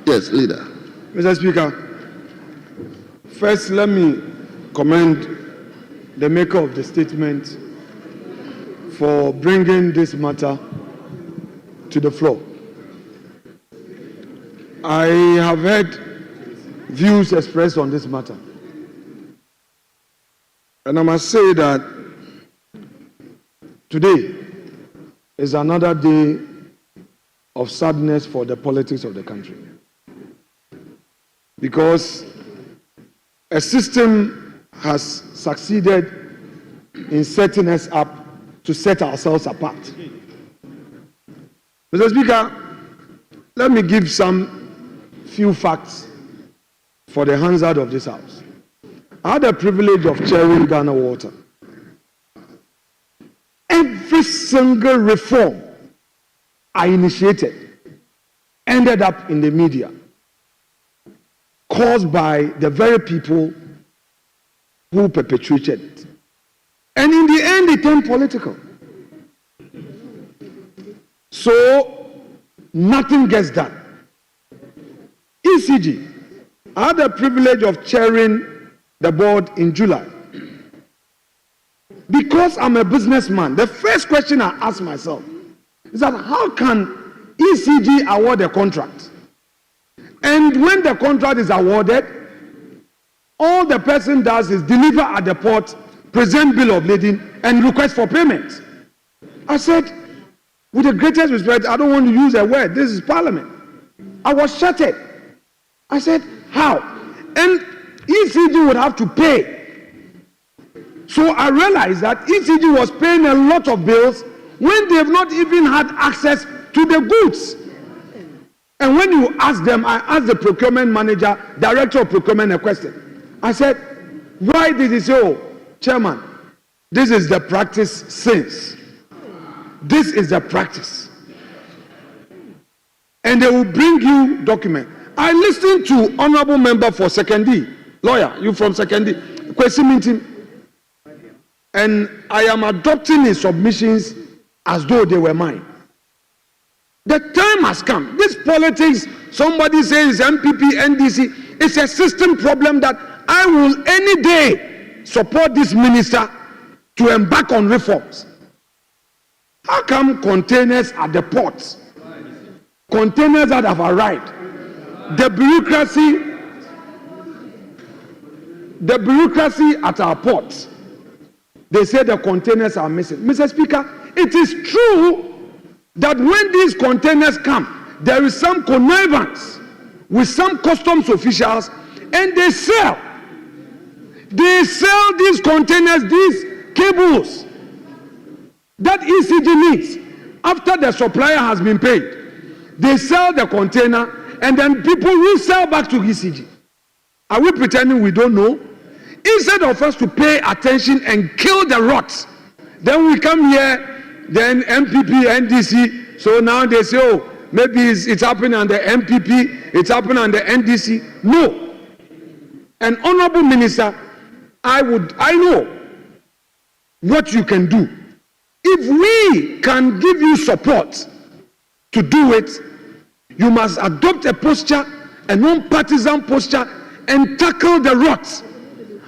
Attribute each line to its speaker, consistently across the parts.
Speaker 1: Yes, leader.
Speaker 2: Mr. Speaker, first let me commend the maker of the statement for bringing this matter to the floor. I have heard views expressed on this matter. And I must say that today is another day of sadness for the politics of the country. Because a system has succeeded in setting us up to set ourselves apart. Mr. Speaker, let me give some few facts for the Hansard of this House. I had the privilege of chairing Ghana Water. Every single reform I initiated ended up in the media, caused by the very people who perpetuated it. And in the end, it turned political. So, nothing gets done. ECG, I had the privilege of chairing the board in July. Because I'm a businessman, the first question I ask myself is that how can ECG award a contract? And when the contract is awarded, all the person does is deliver at the port, present bill of lading, and request for payment. I said, with the greatest respect, I don't want to use a word. This is Parliament. I was shattered. I said, how? And ECG would have to pay. So I realized that ECG was paying a lot of bills when they've not even had access to the goods. And when you ask them, I asked the procurement manager, director of procurement, a question. I said, why did he say, oh, chairman, this is the practice since. This is the practice. And they will bring you document. I listened to honorable member for Secondary, lawyer, you from Secondary, question meeting. And I am adopting his submissions as though they were mine. The time has come. This politics, somebody says MPP, NDC, it's a system problem that I will any day support this minister to embark on reforms. How come containers at the ports, containers that have arrived, the bureaucracy at our ports, they say the containers are missing. Mr. Speaker, it is true that when these containers come, there is some connivance with some customs officials, and they sell these containers, these cables that ECG needs after the supplier has been paid. They sell the container, and then people will sell back to ECG. Are we pretending we don't know? Instead of us to pay attention and kill the rots, then we come here, then MPP, NDC, so now they say, oh, maybe it's happening on the MPP, it's happening on the NDC. No. An honorable minister, I know what you can do. If we can give you support to do it, you must adopt a posture, a non-partisan posture, and tackle the rots.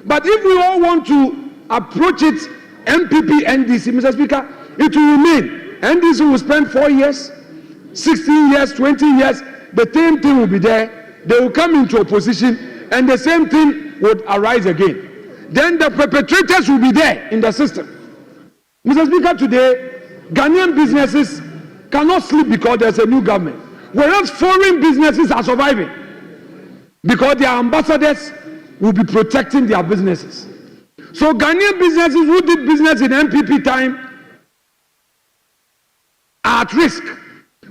Speaker 2: But if we all want to approach it, MPP, NDC, Mr. Speaker, it will remain. NDC will spend 4 years, 16 years, 20 years, the same thing will be there. They will come into opposition, and the same thing would arise again. Then the perpetrators will be there in the system. Mr. Speaker, today, Ghanaian businesses cannot sleep because there's a new government, whereas foreign businesses are surviving because their ambassadors will be protecting their businesses. So Ghanaian businesses who did business in MPP time are at risk,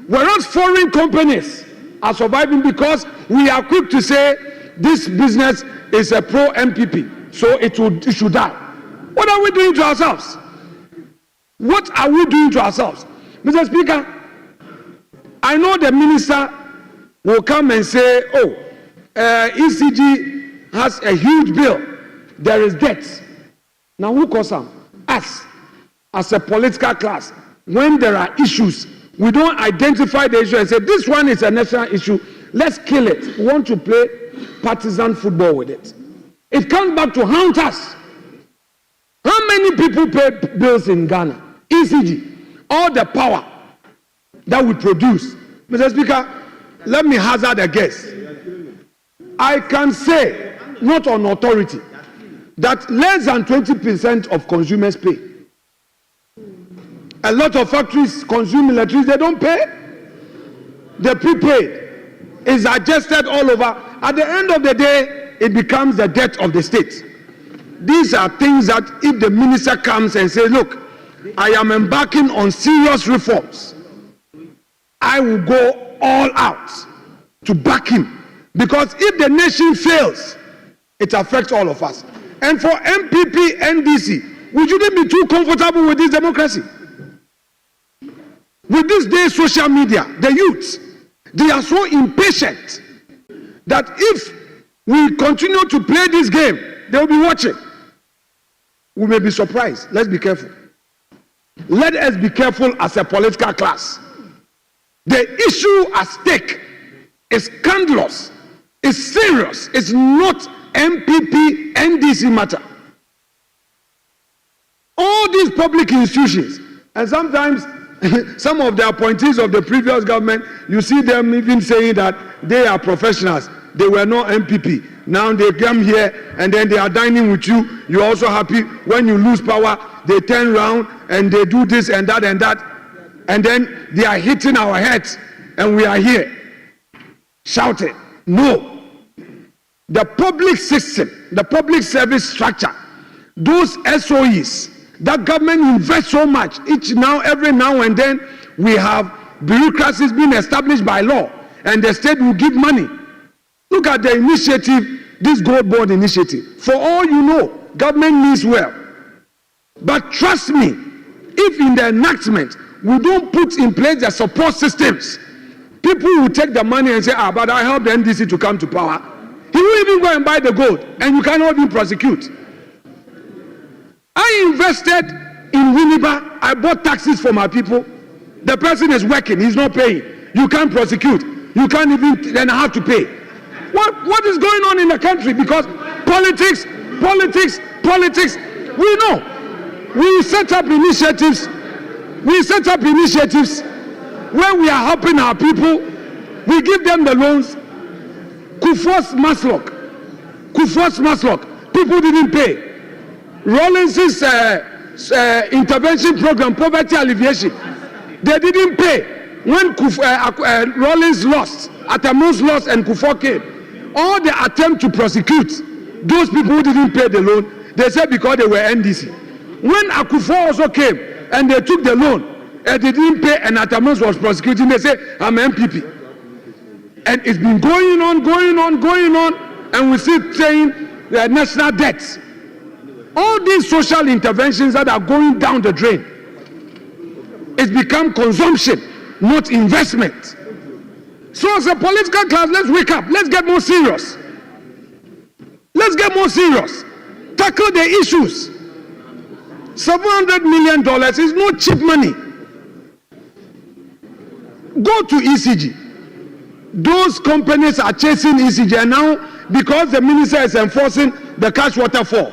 Speaker 2: whereas foreign companies are surviving because we are quick to say this business is a pro-MPP, so it should die. What are we doing to ourselves? What are we doing to ourselves? Mr. Speaker, I know the minister will come and say, oh, ECG has a huge bill. There is debt. Now who calls them? Us, as a political class. When there are issues, we don't identify the issue and say, this one is a national issue, Let's kill it. We want to play partisan football with it. It comes back to haunt us. How many people pay bills in Ghana? ECG. All the power that we produce. Mr. Speaker, let me hazard a guess. I can say, not on authority, that less than 20% of consumers pay. A lot of factories consume electricity, they don't pay. The prepaid is adjusted all over. At the end of the day, it becomes the debt of the state. These are things that if the minister comes and says, look, I am embarking on serious reforms, I will go all out to back him. Because if the nation fails, it affects all of us. And for MPP, NDC, we shouldn't be too comfortable with this democracy. With this day social media, the youths, they are so impatient that if we continue to play this game, they will be watching. We may be surprised. Let's be careful. Let us be careful as a political class. The issue at stake is scandalous, is serious, it's not MPP, NDC matter. All these public institutions, and sometimes some of the appointees of the previous government, you see them even saying that they are professionals. They were not MPP. Now they come here and then they are dining with you. You're also happy. When you lose power, they turn around and they do this and that and that. And then they are hitting our heads and we are here shouting. No. The public system, the public service structure, those SOEs, that government invests so much. Every now and then, we have bureaucracies being established by law, and the state will give money. Look at the initiative, this gold board initiative. For all you know, government means well. But trust me, if in the enactment, we don't put in place the support systems, people will take the money and say, but I helped the NDC to come to power. He will even go and buy the gold, and you cannot even prosecute. I invested in Winneba. I bought taxes for my people. The person is working. He's not paying. You can't prosecute. You can't even then have to pay. What is going on in the country? Because politics. We know. We set up initiatives. Where we are helping our people. We give them the loans. Kufuor's Maslock. People didn't pay. Rawlings' intervention program, poverty alleviation, they didn't pay. When Rawlings lost, Atamu's lost, and Kufuor came, all the attempt to prosecute those people who didn't pay the loan, they said because they were NDC. When Kufuor also came and they took the loan and they didn't pay, and Atamu was prosecuting, they said, I'm MPP. And it's been going on, and we see saying the national debts. All these social interventions that are going down the drain, it's become consumption, not investment. So as a political class, let's wake up. Let's get more serious. Tackle the issues. $700 million is not cheap money. Go to ECG. Those companies are chasing ECG, and now because the minister is enforcing the cash waterfall,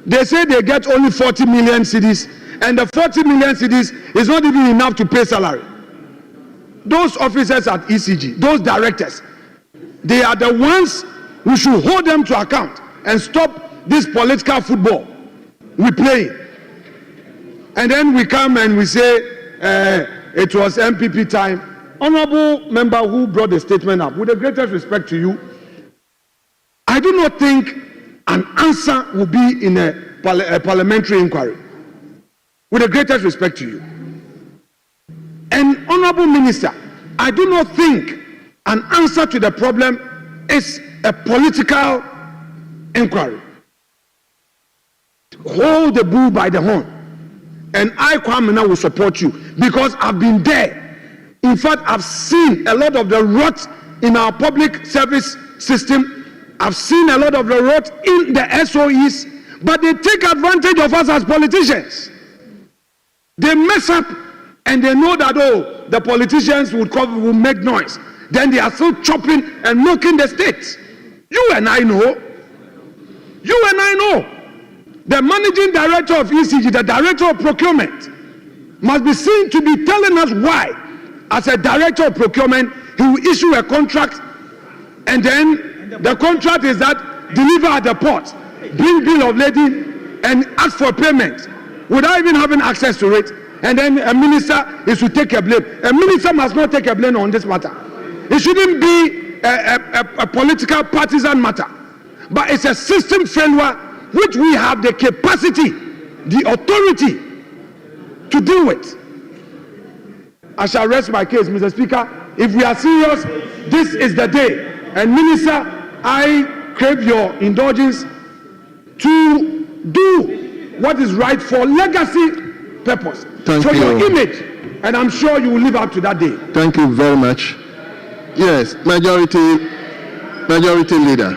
Speaker 2: they say they get only 40 million cedis, and the 40 million cedis is not even enough to pay salary. Those officers at ECG, those directors, they are the ones who should hold them to account and stop this political football we play. And then we come and we say it was MPP time. Honorable member who brought the statement up, with the greatest respect to you, I do not think an answer will be in a parliamentary inquiry. With the greatest respect to you. And honorable minister, I do not think an answer to the problem is a political inquiry. Hold the bull by the horn. And I, Kwamina, will support you because I've been there. In fact, I've seen a lot of the rot in our public service system. I've seen a lot of the rot in the SOEs, but they take advantage of us as politicians. They mess up and they know that, the politicians will make noise. then they are still chopping and milking the state. You and I know. The managing director of ECG, the director of procurement, must be seen to be telling us why, as a director of procurement, he will issue a contract, and then the contract is that deliver at the port, bring bill of lading, and ask for payment without even having access to it. And then a minister is to take a blame. A minister must not take a blame on this matter. It shouldn't be a political partisan matter, but it's a system failure which we have the capacity, the authority to deal with. I shall rest my case, Mr. Speaker. If we are serious, this is the day. And Minister, I crave your indulgence to do what is right for legacy purpose, for your image, and I'm sure you will live up to that day.
Speaker 1: Thank you very much. Yes, Majority Leader.